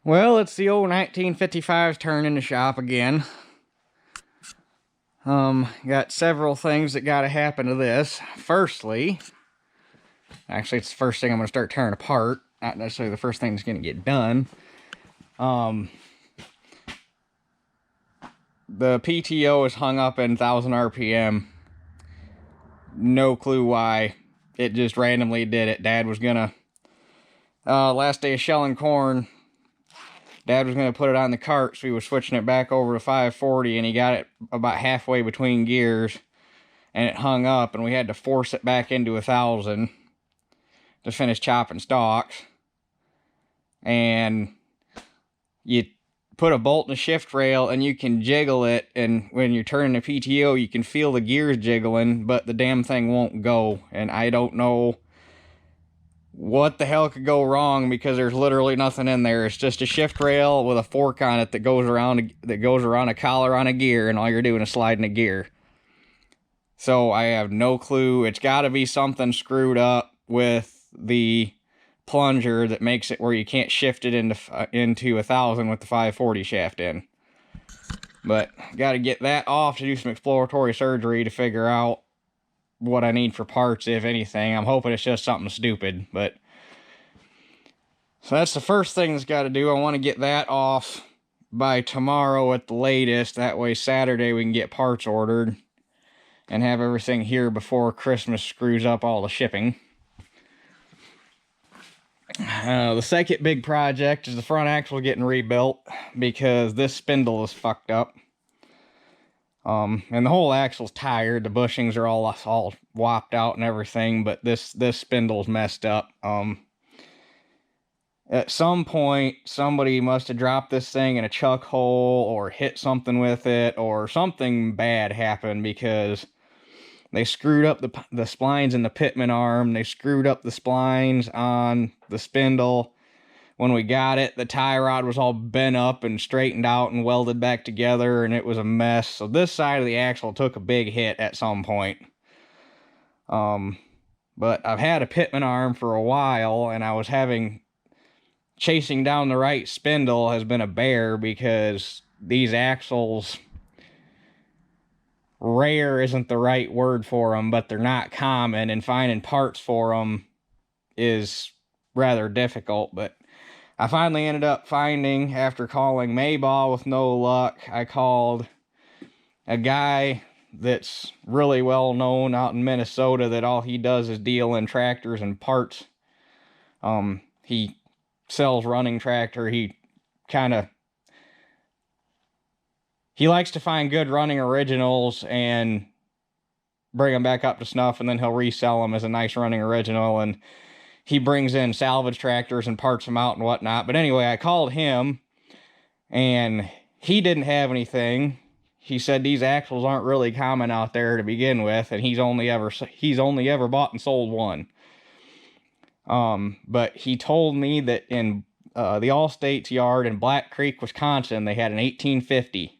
Well, it's the old 1955's turn in the shop again. Got several things that gotta happen to this. Firstly, actually it's the first thing I'm gonna start tearing apart. Not necessarily the first thing that's gonna get done. The PTO is hung up in 1000 RPM. No clue why. It just randomly did it. Dad was gonna, last day of shelling corn, Dad was going to put it on the cart, so he was switching it back over to 540, and he got it about halfway between gears, and it hung up, and we had to force it back into 1000 to finish chopping stalks. And you put a bolt in a shift rail, and you can jiggle it, and when you're turning the PTO, you can feel the gears jiggling, but the damn thing won't go, and I don't know what the hell could go wrong, because there's literally nothing in there. It's just a shift rail with a fork on it that goes around a collar on a gear, and all you're doing is sliding a gear. So I have no clue. It's got to be something screwed up with the plunger that makes it where you can't shift it into 1000 with the 540 shaft in. But got to get that off to do some exploratory surgery to figure out what I need for parts, if anything. I'm hoping it's just something stupid, but so that's the first thing that's got to do. I want to get that off by tomorrow at the latest. That way Saturday we can get parts ordered and have everything here before Christmas screws up all the shipping. The second big project is the front axle getting rebuilt, because this spindle is fucked up. And the whole axle's tired. The bushings are all whopped out and everything, but this spindle's messed up. At some point, somebody must have dropped this thing in a chuck hole or hit something with it, or something bad happened, because they screwed up the splines in the pitman arm. They screwed up the splines on the spindle. When we got it, the tie rod was all bent up and straightened out and welded back together, and it was a mess. So this side of the axle took a big hit at some point. But I've had a pitman arm for a while, and I was chasing down the right spindle has been a bear, because these axles, rare isn't the right word for them, but they're not common, and finding parts for them is rather difficult. But I finally ended up finding, after calling Mayball with no luck, I called a guy that's really well known out in Minnesota that all he does is deal in tractors and parts. He sells running tractor. He likes to find good running originals and bring them back up to snuff, and then he'll resell them as a nice running original. And he brings in salvage tractors and parts them out and whatnot. But anyway, I called him, and he didn't have anything. He said these axles aren't really common out there to begin with, and he's only ever bought and sold one. But he told me that in the Allstate's yard in Black Creek, Wisconsin, they had an 1850.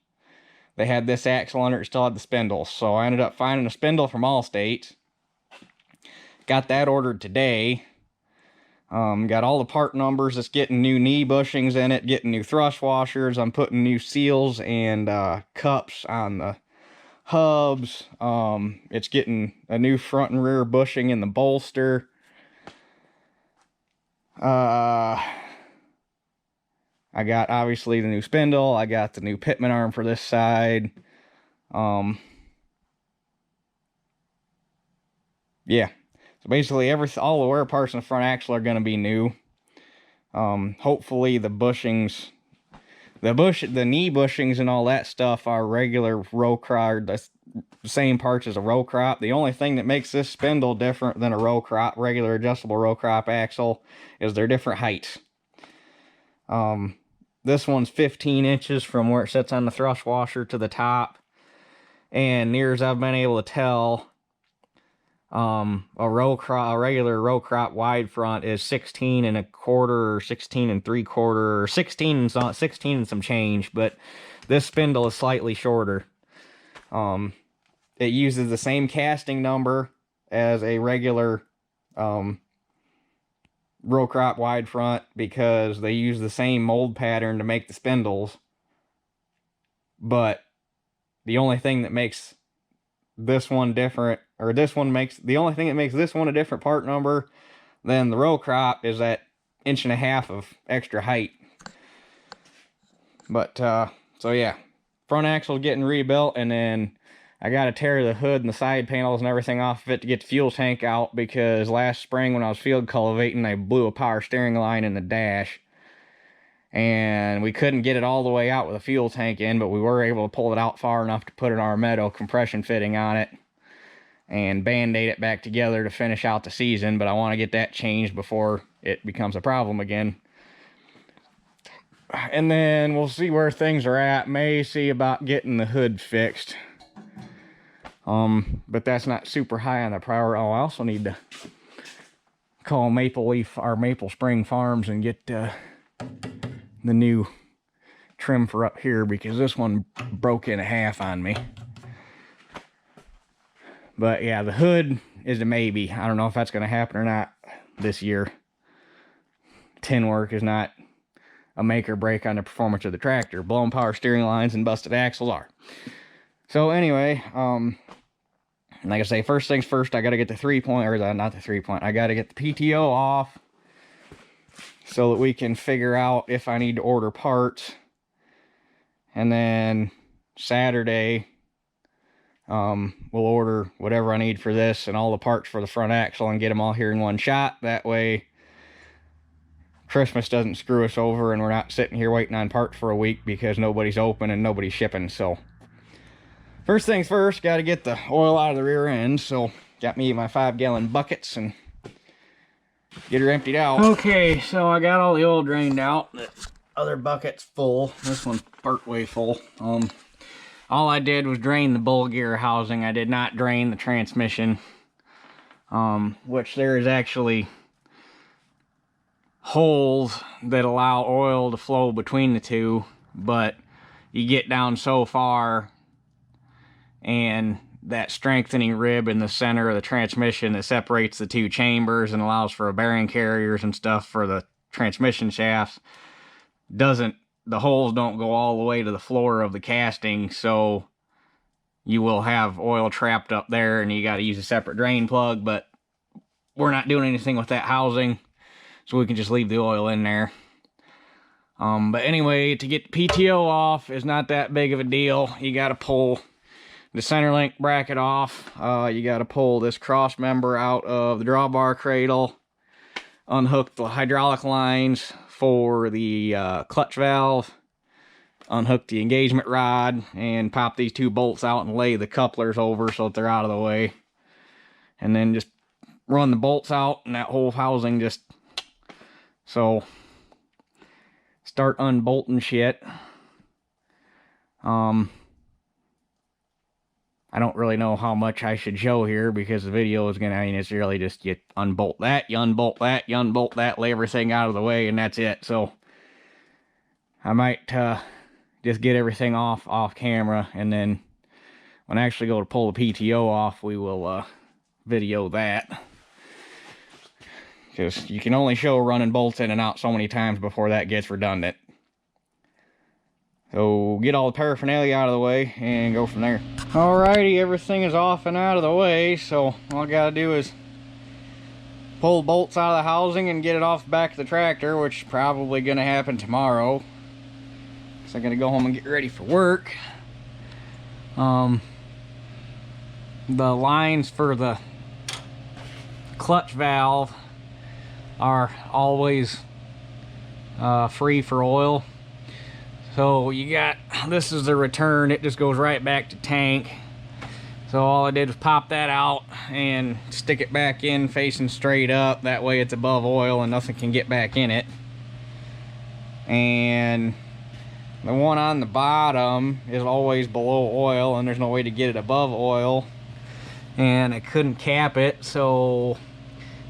They had this axle under it, still had the spindle. So I ended up finding a spindle from Allstate. Got that ordered today. Got all the part numbers. It's getting new knee bushings in it, getting new thrust washers. I'm putting new seals and cups on the hubs. It's getting a new front and rear bushing in the bolster. I got obviously the new spindle. I got the new pitman arm for this side. Yeah. So basically all the wear parts in the front axle are going to be new. Hopefully the bushings, the knee bushings and all that stuff are regular row crop, the same parts as a row crop. The only thing that makes this spindle different than a row crop, regular adjustable row crop axle, is their different heights. This one's 15 inches from where it sits on the thrust washer to the top. And near as I've been able to tell, a regular row crop wide front is 16 and a quarter or 16 and 3/4 or 16 and some change, but this spindle is slightly shorter. It uses the same casting number as a regular row crop wide front because they use the same mold pattern to make the spindles. But the only thing that makes this one different, or the only thing that makes this one a different part number than the row crop is that 1.5 inches of extra height. But, so yeah, front axle getting rebuilt, and then I got to tear the hood and the side panels and everything off of it to get the fuel tank out, because last spring when I was field cultivating, I blew a power steering line in the dash. And we couldn't get it all the way out with a fuel tank in, but we were able to pull it out far enough to put an Armetto compression fitting on it and band-aid it back together to finish out the season. But I want to get that changed before it becomes a problem again. And then we'll see where things are at. May see about getting the hood fixed. But that's not super high on the priority. Oh, I also need to call Maple Spring Farms and get the new trim for up here, because this one broke in half on me. But yeah, the hood is a maybe. I don't know if that's going to happen or not this year. Tin work is not a make or break on the performance of the tractor. Blown power steering lines and busted axles are. So anyway, like I say, first things first, I got to get the 3-point, or not the 3-point, I got to get the PTO off so that we can figure out if I need to order parts. And then Saturday, we'll order whatever I need for this and all the parts for the front axle and get them all here in one shot. That way Christmas doesn't screw us over and we're not sitting here waiting on parts for a week because nobody's open and nobody's shipping. So first things first, got to get the oil out of the rear end. So got me my 5-gallon buckets and get her emptied out. Okay, so I got all the oil drained out. The other bucket's full. This one's partway full. All I did was drain the bull gear housing. I did not drain the transmission. Which there is actually holes that allow oil to flow between the two, but you get down so far and that strengthening rib in the center of the transmission that separates the two chambers and allows for bearing carriers and stuff for the transmission shafts the holes don't go all the way to the floor of the casting, so you will have oil trapped up there and you got to use a separate drain plug. But we're not doing anything with that housing, so we can just leave the oil in there. But anyway, to get the PTO off is not that big of a deal. You got to pull the center link bracket off. You got to pull this cross member out of the drawbar cradle, unhook the hydraulic lines for the clutch valve, unhook the engagement rod, and pop these 2 bolts out and lay the couplers over so that they're out of the way. And then just run the bolts out and that whole housing just... So start unbolting shit. I don't really know how much I should show here because the video is gonna, it's really just you unbolt that, you unbolt that, you unbolt that, lay everything out of the way, and that's it. So I might just get everything off camera, and then when I actually go to pull the PTO off, we will video that. Because you can only show running bolts in and out so many times before that gets redundant. So get all the paraphernalia out of the way and go from there. Alrighty, everything is off and out of the way, so all I gotta do is pull bolts out of the housing and get it off the back of the tractor, which is probably gonna happen tomorrow. So I'm gonna go home and get ready for work. The lines for the clutch valve are always free for oil. So you got, this is the return, it just goes right back to tank. So all I did was pop that out and stick it back in facing straight up. That way it's above oil and nothing can get back in it. And the one on the bottom is always below oil and there's no way to get it above oil. And I couldn't cap it, so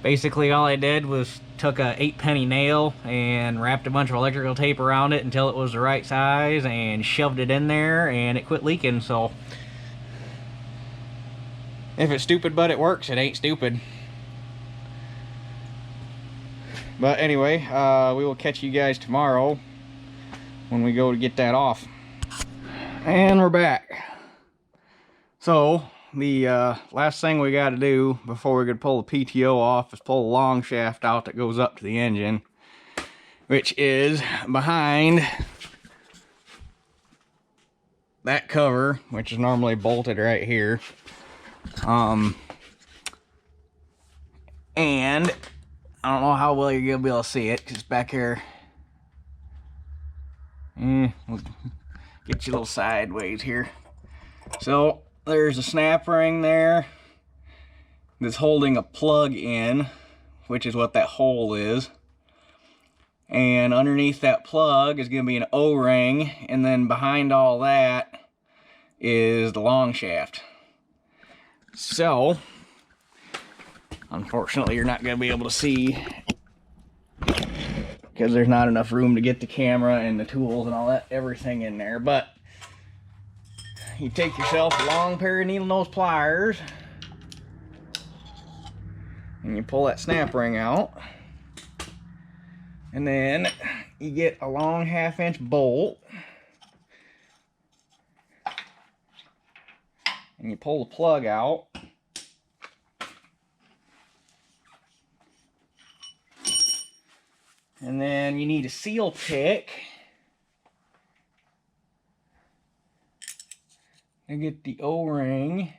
basically all I did was took a 8-penny nail and wrapped a bunch of electrical tape around it until it was the right size and shoved it in there, and it quit leaking. So if it's stupid but it works, it ain't stupid. But anyway, we will catch you guys tomorrow when we go to get that off. And we're back. So the last thing we got to do before we could pull the PTO off is pull the long shaft out that goes up to the engine, which is behind that cover, which is normally bolted right here. And I don't know how well you're gonna be able to see it because it's back here. We'll get you a little sideways here. So there's a snap ring there that's holding a plug in, which is what that hole is. And underneath that plug is going to be an O-ring, and then behind all that is the long shaft. So, unfortunately, you're not going to be able to see because there's not enough room to get the camera and the tools and all that, everything in there. But you take yourself a long pair of needle nose pliers and you pull that snap ring out, and then you get a long 1/2 inch bolt and you pull the plug out, and then you need a seal pick to get the O-ring.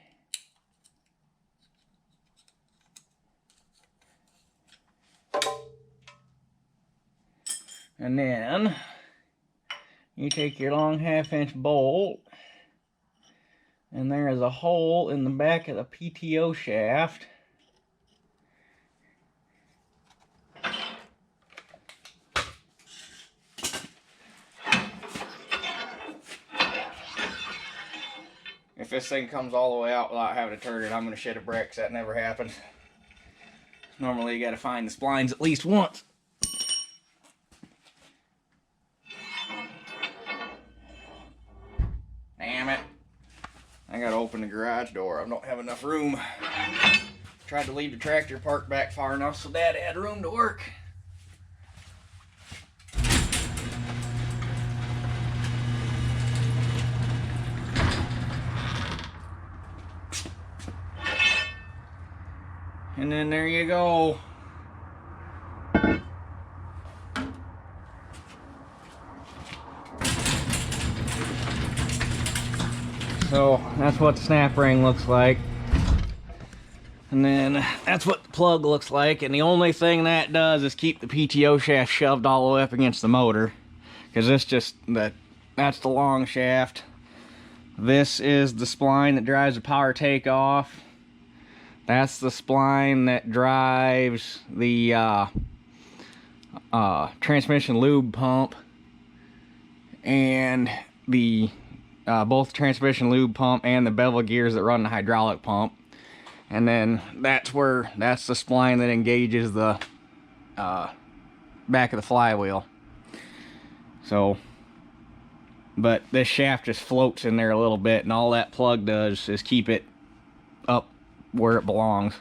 And then you take your long 1/2 inch bolt, and there is a hole in the back of the PTO shaft. If this thing comes all the way out without having to turn it, I'm going to shit a brick, because that never happens. Normally you got to find the splines at least once. Damn it. I got to open the garage door. I don't have enough room. Tried to leave the tractor parked back far enough so Dad had room to work. And then there you go. So that's what the snap ring looks like. And then that's what the plug looks like. And the only thing that does is keep the PTO shaft shoved all the way up against the motor. Because this just, that's the long shaft. This is the spline that drives the power takeoff. That's the spline that drives the transmission lube pump, and the both transmission lube pump and the bevel gears that run the hydraulic pump. And then that's the spline that engages the back of the flywheel. So, but this shaft just floats in there a little bit, and all that plug does is keep it up where it belongs.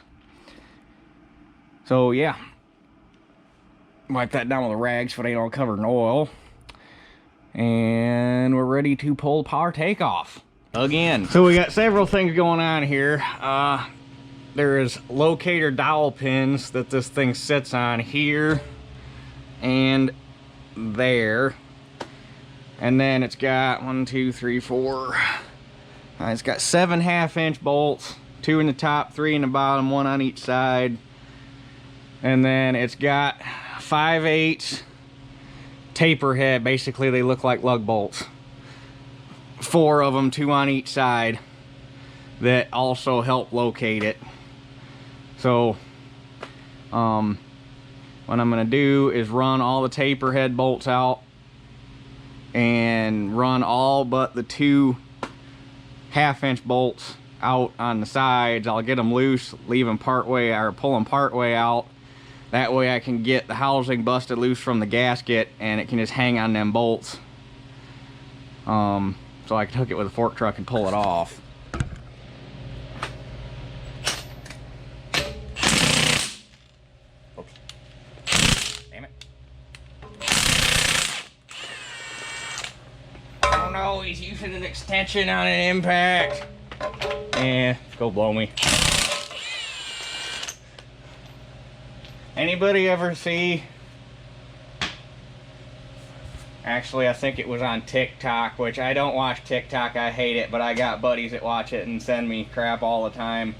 So yeah, wipe that down with a rag so it ain't all covered in oil, and we're ready to pull power takeoff again. So we got several things going on here. There is locator dowel pins that this thing sits on here and there, and then it's got 1, 2, 3, 4. It's got 7 1/2 inch bolts. 2 in the top, 3 in the bottom, 1 on each side. And then it's got 5/8 taper head. Basically, they look like lug bolts. 4 of them, 2 on each side, that also help locate it. So, what I'm going to do is run all the taper head bolts out and run all but the 2 1/2 inch bolts out on the sides. I'll get them loose, leave them part way, or pull them part way out. That way I can get the housing busted loose from the gasket, and it can just hang on them bolts. So I can hook it with a fork truck and pull it off. Oops. Damn no, he's using an extension on an impact. Eh, go blow me. Anybody ever see... Actually, I think it was on TikTok, which I don't watch TikTok, I hate it, but I got buddies that watch it and send me crap all the time.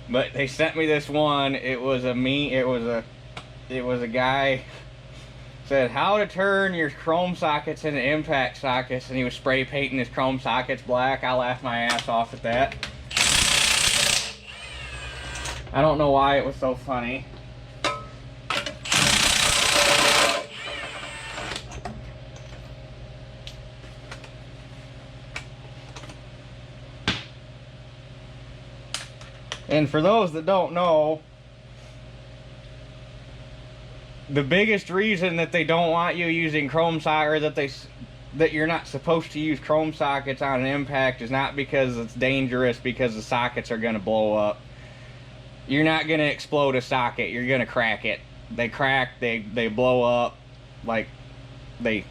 But they sent me this one. It was a guy said how to turn your chrome sockets into impact sockets, and he was spray painting his chrome sockets black. I laughed my ass off at that. I don't know why it was so funny. And for those that don't know, the biggest reason that they don't want you using chrome socket, or that you're not supposed to use chrome sockets on an impact, is not because it's dangerous, because the sockets are going to blow up. You're not going to explode a socket, you're going to crack it. They crack, they blow up, like they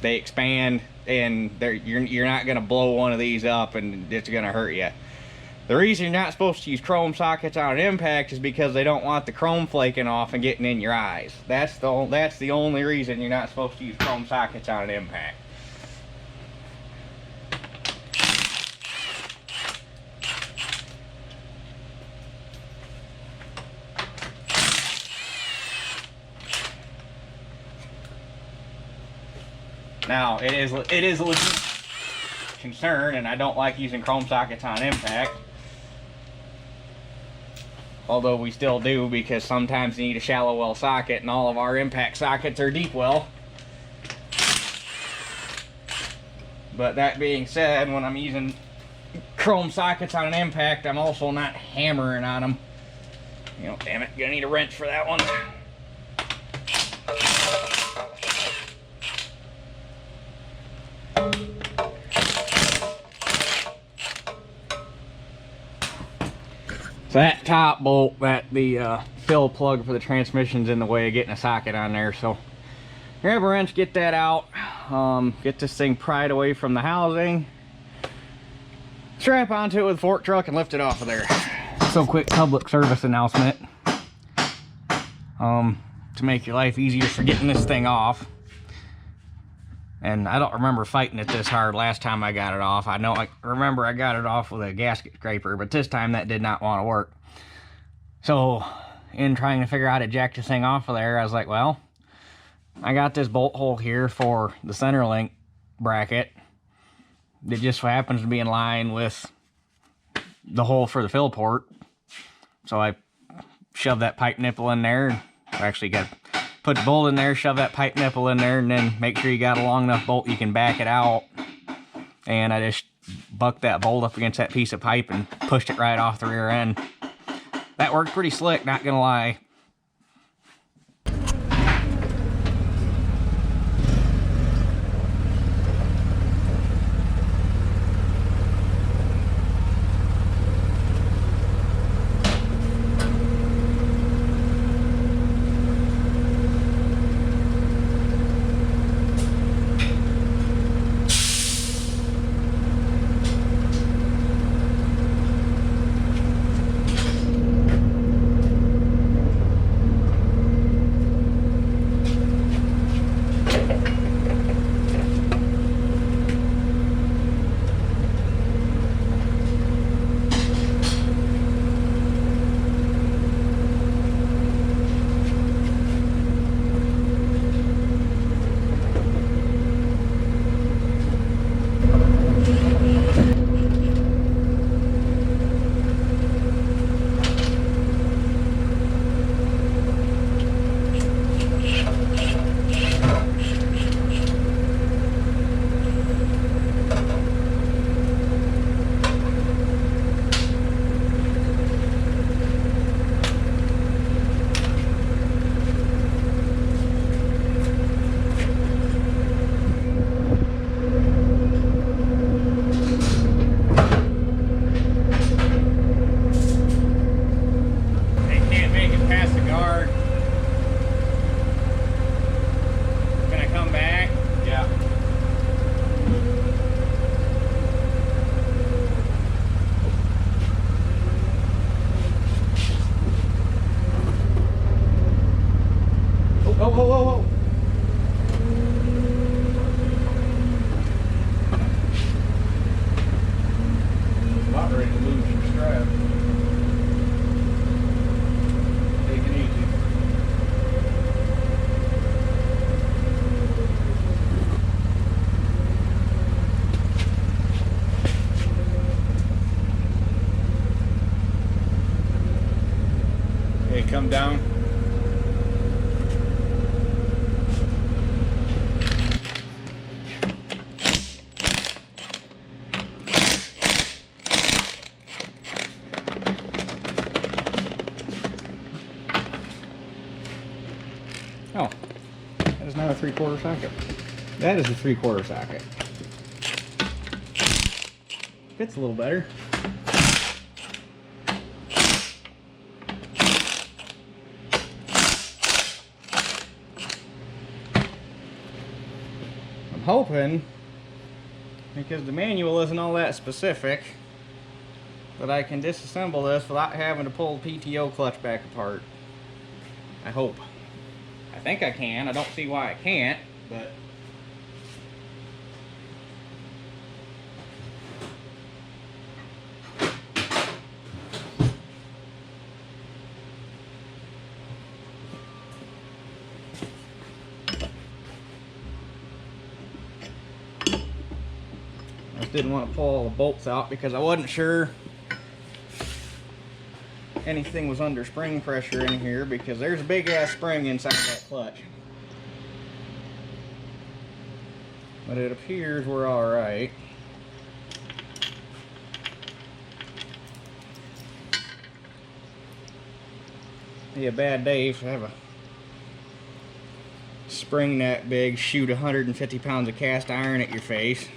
expand, and you're not going to blow one of these up and it's going to hurt you. The reason you're not supposed to use chrome sockets on an impact is because they don't want the chrome flaking off and getting in your eyes. That's the only reason you're not supposed to use chrome sockets on an impact. Now, it is a legit concern, and I don't like using chrome sockets on impact. Although we still do, because sometimes you need a shallow well socket, and all of our impact sockets are deep well. But that being said, when I'm using chrome sockets on an impact, I'm also not hammering on them. You know, damn it, gonna need a wrench for that one. That top bolt, the fill plug for the transmission's in the way of getting a socket on there, so grab a wrench, get that out, get this thing pried away from the housing, strap onto it with a fork truck, and lift it off of there. So, quick public service announcement, to make your life easier for getting this thing off. And I don't remember fighting it this hard last time I got it off. I remember I got it off with a gasket scraper, but this time that did not want to work. So, in trying to figure out how to jack this thing off of there, I was like, well, I got this bolt hole here for the center link bracket. It just so happens to be in line with the hole for the fill port. So I shoved that pipe nipple in there. I actually got put the bolt in there, shove that pipe nipple in there, and then make sure you got a long enough bolt you can back it out. And I just bucked that bolt up against that piece of pipe and pushed it right off the rear end. That worked pretty slick, not gonna lie. whoa, whoa, whoa. About ready to lose your strap. Take it easy. Okay, come down. Oh, that is not a 3/4 socket. That is a 3/4 socket. Fits a little better. I'm hoping, because the manual isn't all that specific, that I can disassemble this without having to pull the PTO clutch back apart. I hope. I think I can. I don't see why I can't, but I just didn't want to pull all the bolts out because I wasn't sure anything was under spring pressure in here, because there's a big ass spring inside that clutch. But it appears we're alright. Be a bad day if I have a spring that big, shoot 150 pounds of cast iron at your face.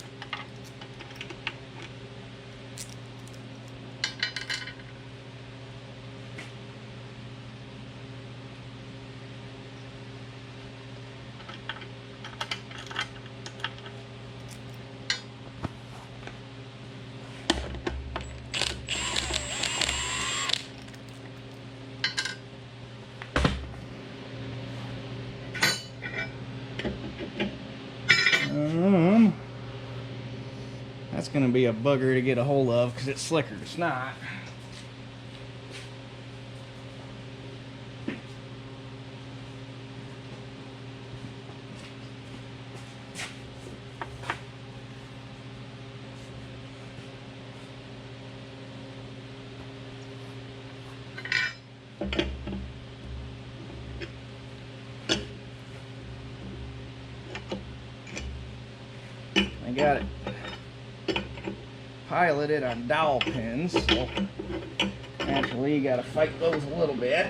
That's going to be a bugger to get a hold of because it's slicker than snot. I got it piloted on dowel pins, so naturally you gotta fight those a little bit.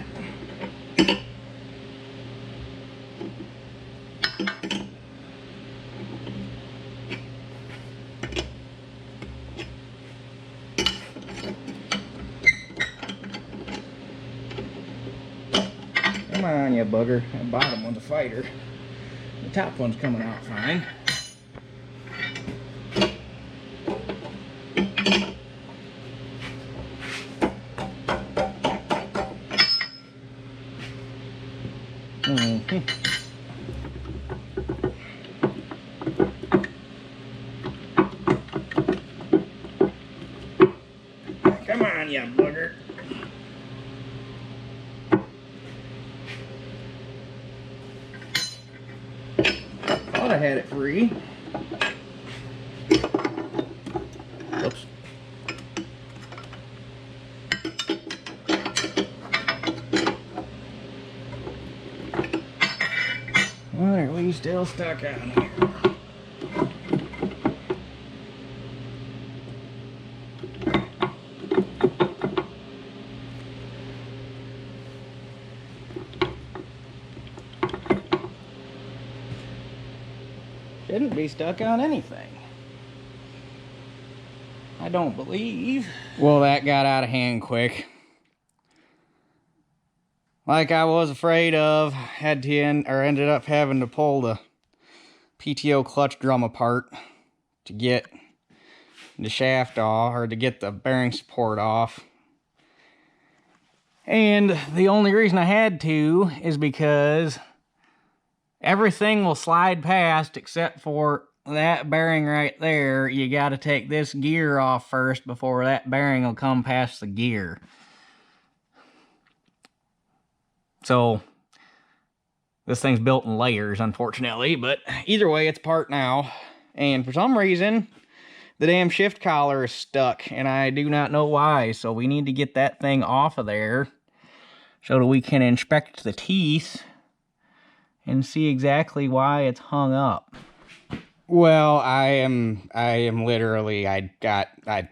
Come on, you bugger. That bottom one's a fighter. The top one's coming out fine. Come on, you bugger. Thought I had it free. Oops. Why are we still stuck on here? Shouldn't be stuck on anything. I don't believe. Well, that got out of hand quick. Like I was afraid of, ended up having to pull the PTO clutch drum apart to get the shaft off, or to get the bearing support off. And the only reason I had to is because everything will slide past except for that bearing right there. You got to take this gear off first before that bearing will come past the gear. So this thing's built in layers, unfortunately, but either way, it's apart now. And for some reason, the damn shift collar is stuck, and I do not know why. So we need to get that thing off of there so that we can inspect the teeth and see exactly why it's hung up. Well, I am literally, I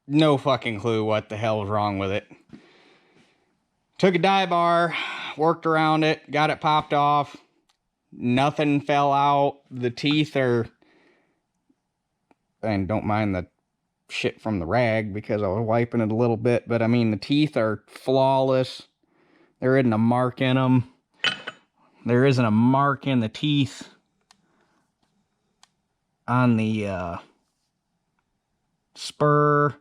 no fucking clue what the hell was wrong with it. Took a dye bar, worked around it, got it popped off. Nothing fell out. The teeth are, and don't mind the shit from the rag because I was wiping it a little bit, but I mean, the teeth are flawless. There isn't a mark in them. There isn't a mark in the teeth on the spur.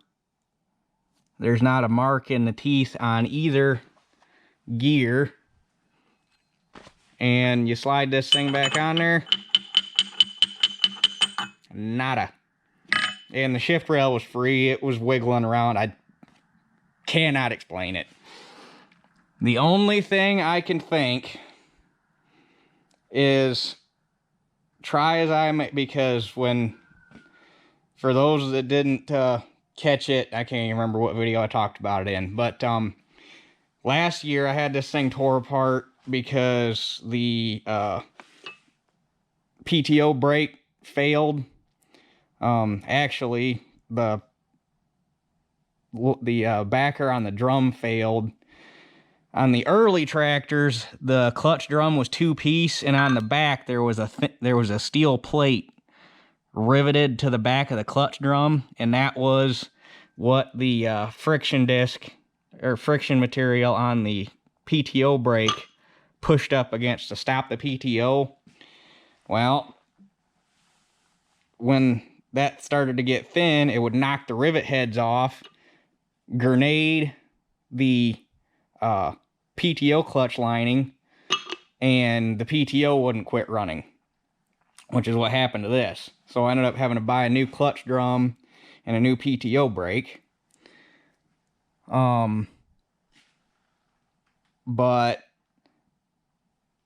There's not a mark in the teeth on either gear. And you slide this thing back on there, nada. And the shift rail was free. It was wiggling around. I cannot explain it. The only thing I can think is, try as I may, because when, for those that didn't catch it, I can't even remember what video I talked about it in, but last year I had this thing tore apart because the PTO brake failed. Actually, the backer on the drum failed. On the early tractors, the clutch drum was 2-piece, and on the back there was a steel plate riveted to the back of the clutch drum, and that was what the friction disc or friction material on the PTO brake pushed up against to stop the PTO. Well, when that started to get thin, it would knock the rivet heads off, grenade the PTO clutch lining, and the PTO wouldn't quit running, which is what happened to this. So I ended up having to buy a new clutch drum and a new PTO brake. But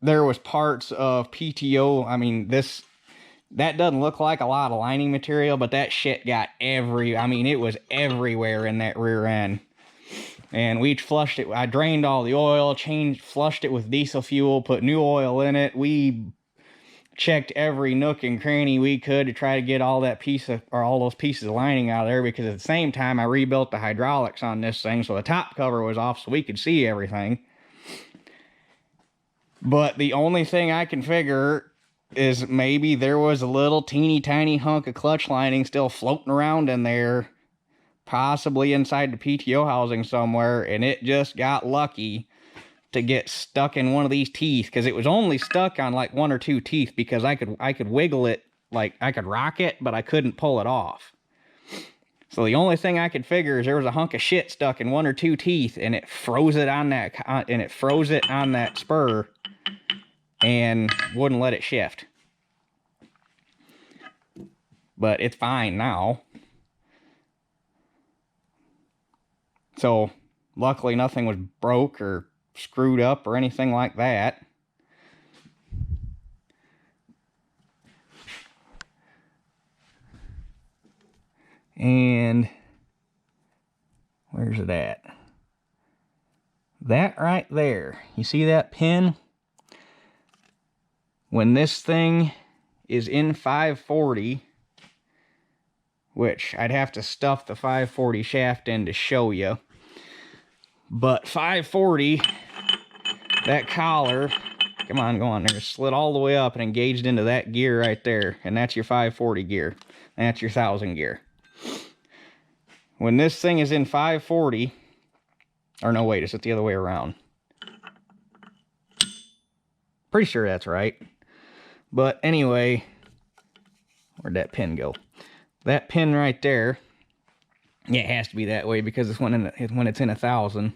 there was parts of PTO, I mean, that doesn't look like a lot of lining material, but that shit got it was everywhere in that rear end. And we flushed it. I drained all the oil, flushed it with diesel fuel, put new oil in it. We checked every nook and cranny we could to try to get all those pieces of lining out of there, because at the same time I rebuilt the hydraulics on this thing, so the top cover was off so we could see everything. But the only thing I can figure is maybe there was a little teeny tiny hunk of clutch lining still floating around in there, possibly inside the PTO housing somewhere, and it just got lucky to get stuck in one of these teeth, because it was only stuck on like 1 or 2 teeth, because I could wiggle it, like I could rock it, but I couldn't pull it off. So the only thing I could figure is there was a hunk of shit stuck in 1 or 2 teeth, and it froze it on that spur and wouldn't let it shift. But it's fine now. So luckily nothing was broke or screwed up or anything like that. And where's it at? That right there. You see that pin? When this thing is in 540, which I'd have to stuff the 540 shaft in to show you, but 540, that collar, come on, go on there, slid all the way up and engaged into that gear right there, and that's your 540 gear. That's your 1000 gear. When this thing is in 540, or no, wait, it's the other way around. Pretty sure that's right. But anyway, where'd that pin go? That pin right there, yeah, it has to be that way because it's when it's in 1000.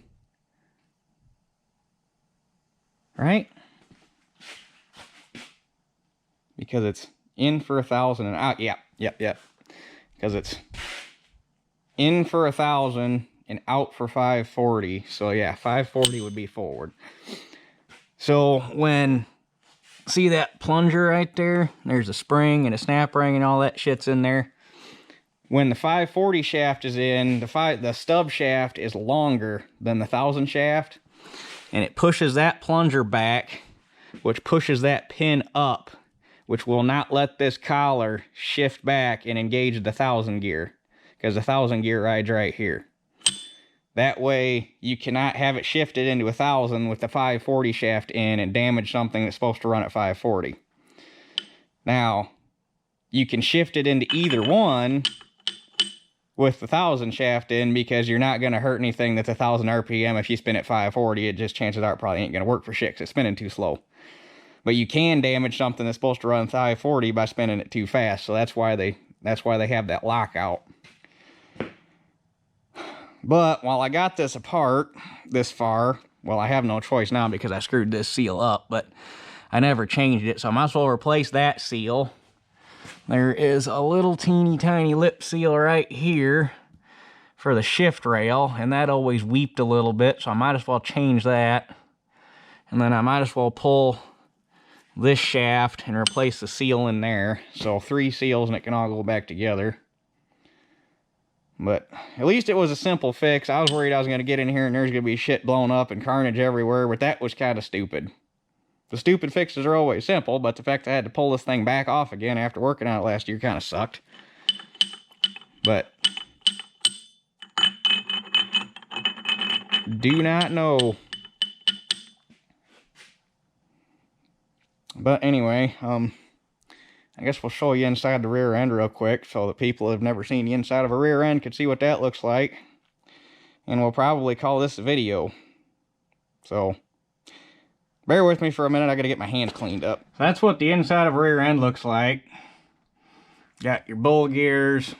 Right? because it's in for 1,000 and out. Yep. Because it's in for 1,000 and out for 540. So yeah, 540 would be forward. So when, see that plunger right there? There's a spring and a snap ring and all that shit's in there. When the 540 shaft is in, the stub shaft is longer than the 1,000 shaft, and it pushes that plunger back, which pushes that pin up, which will not let this collar shift back and engage the 1,000 gear, because the 1,000 gear rides right here. That way, you cannot have it shifted into 1,000 with the 540 shaft in and damage something that's supposed to run at 540. Now, you can shift it into either one with the 1,000 shaft in, because you're not going to hurt anything that's 1,000 RPM. If you spin at 540, it just, chances are, it probably ain't going to work for shit because it's spinning too slow. But you can damage something that's supposed to run 540 by spinning it too fast. So that's why they have that lockout. But while I got this apart this far, well, I have no choice now because I screwed this seal up, but I never changed it, so I might as well replace that seal. There is a little teeny tiny lip seal right here for the shift rail, and that always weeped a little bit, so I might as well change that. And then I might as well pull this shaft and replace the seal in there. So 3 seals and it can all go back together. But at least it was a simple fix. I was worried I was going to get in here and there's going to be shit blown up and carnage everywhere, but that was kind of stupid. The stupid fixes are always simple, but the fact I had to pull this thing back off again after working on it last year kind of sucked. But do not know. But anyway, I guess we'll show you inside the rear end real quick so that people who have never seen the inside of a rear end can see what that looks like. And we'll probably call this a video. So bear with me for a minute, I gotta get my hands cleaned up. So that's what the inside of a rear end looks like. Got your bull gears,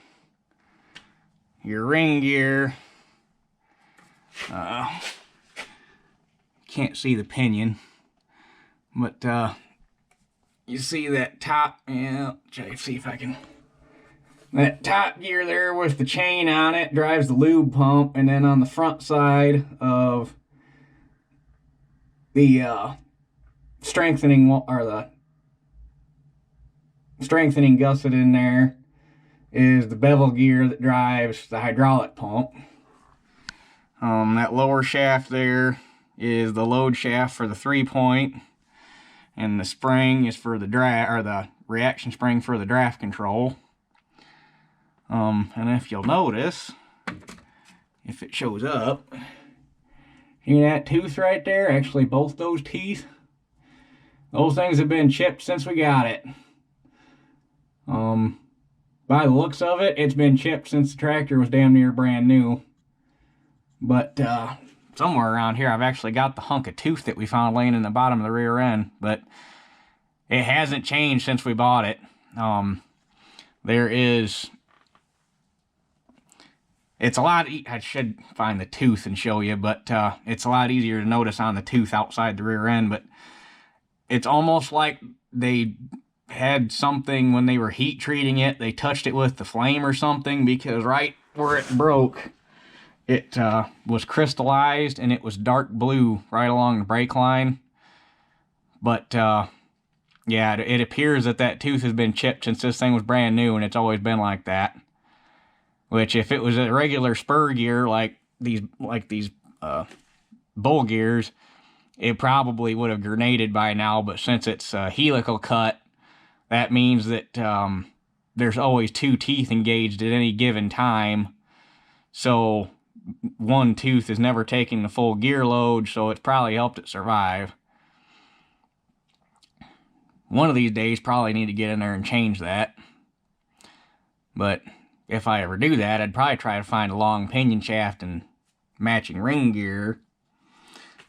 your ring gear. Can't see the pinion, but you see that top, yeah, try to see if I can. That top gear there with the chain on it drives the lube pump, and then on the front side of the strengthening gusset in there is the bevel gear that drives the hydraulic pump. That lower shaft there is the load shaft for the 3-point, and the spring is for the the reaction spring for the draft control. And if you'll notice, if it shows up, see that tooth right there? Actually, both those teeth, those things have been chipped since we got it. By the looks of it, it's been chipped since the tractor was damn near brand new. But somewhere around here, I've actually got the hunk of tooth that we found laying in the bottom of the rear end, but it hasn't changed since we bought it. It's a lot, I should find the tooth and show you, but it's a lot easier to notice on the tooth outside the rear end, but it's almost like they had something when they were heat treating it, they touched it with the flame or something, because right where it broke, it was crystallized and it was dark blue right along the brake line. But yeah, it appears that tooth has been chipped since this thing was brand new, and it's always been like that. Which, if it was a regular spur gear like these bull gears, it probably would have grenaded by now. But since it's helical cut, that means that there's always 2 teeth engaged at any given time. So one tooth is never taking the full gear load, so it's probably helped it survive. One of these days, probably need to get in there and change that. But if I ever do that, I'd probably try to find a long pinion shaft and matching ring gear,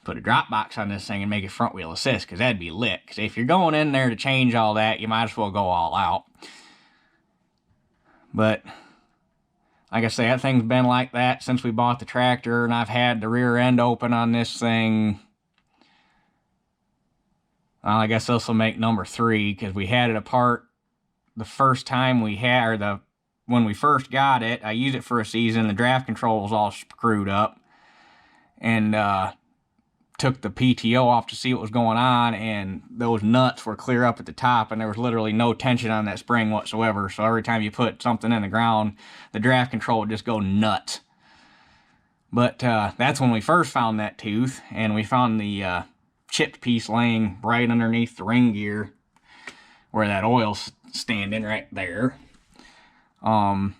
put a drop box on this thing and make it front wheel assist, because that'd be lit. Because if you're going in there to change all that, you might as well go all out. But like I say, that thing's been like that since we bought the tractor, and I've had the rear end open on this thing Well, I guess this will make number 3, because we had it apart the first time we had, or when we first got it. I used it for a season. The draft control was all screwed up, and took the PTO off to see what was going on, and those nuts were clear up at the top, and there was literally no tension on that spring whatsoever. So every time you put something in the ground, the draft control would just go nuts. But that's when we first found that tooth, and we found the chipped piece laying right underneath the ring gear where that oil's standing right there. So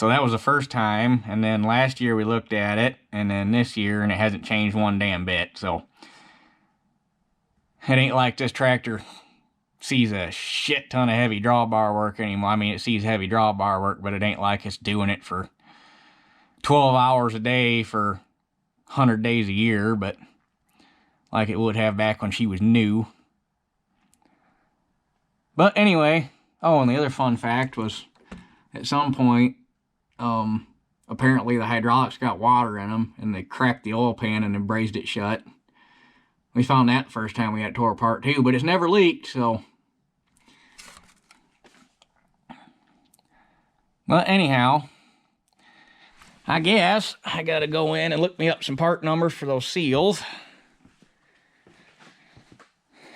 that was the first time, and then last year we looked at it, and then this year, and it hasn't changed one damn bit. So it ain't like this tractor sees a shit ton of heavy drawbar work anymore. I mean, it sees heavy drawbar work, but it ain't like it's doing it for 12 hours a day for 100 days a year, but like it would have back when she was new. But anyway, oh, and the other fun fact was, at some point, apparently the hydraulics got water in them, and they cracked the oil pan and then brazed it shut. We found that the first time we had it tore apart too, but it's never leaked, so. But anyhow, I guess I gotta go in and look me up some part numbers for those seals.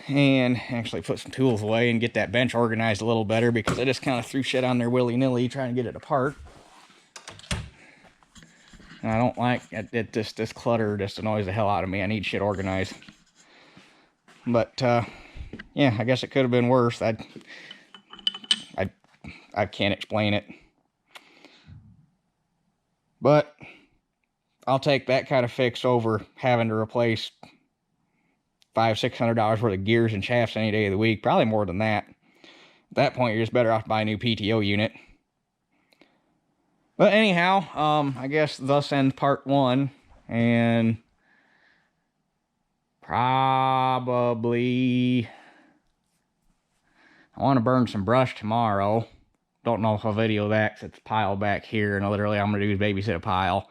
And actually put some tools away and get that bench organized a little better, because I just kind of threw shit on there willy-nilly trying to get it apart. And I don't like it. This clutter just annoys the hell out of me. I need shit organized. But yeah, I guess it could have been worse. I can't explain it. But I'll take that kind of fix over having to replace $500–600 worth of gears and shafts any day of the week. Probably more than that. At that point, you're just better off buying a new PTO unit. But anyhow, I guess thus ends part 1, and probably I want to burn some brush tomorrow. Don't know if I'll video that, because it's a pile back here, and literally all I'm going to do is babysit a pile.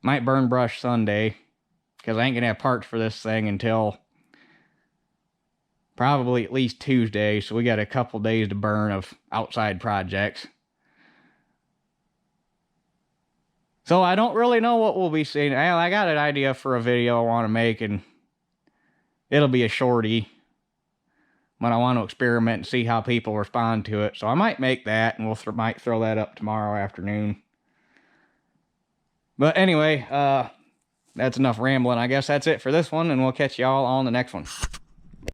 Might burn brush Sunday, because I ain't going to have parts for this thing until probably at least Tuesday, so we got a couple days to burn of outside projects. So I don't really know what we'll be seeing. I got an idea for a video I want to make, and it'll be a shorty, but I want to experiment and see how people respond to it. So I might make that, and might throw that up tomorrow afternoon. But anyway, that's enough rambling. I guess that's it for this one, and we'll catch y'all on the next one.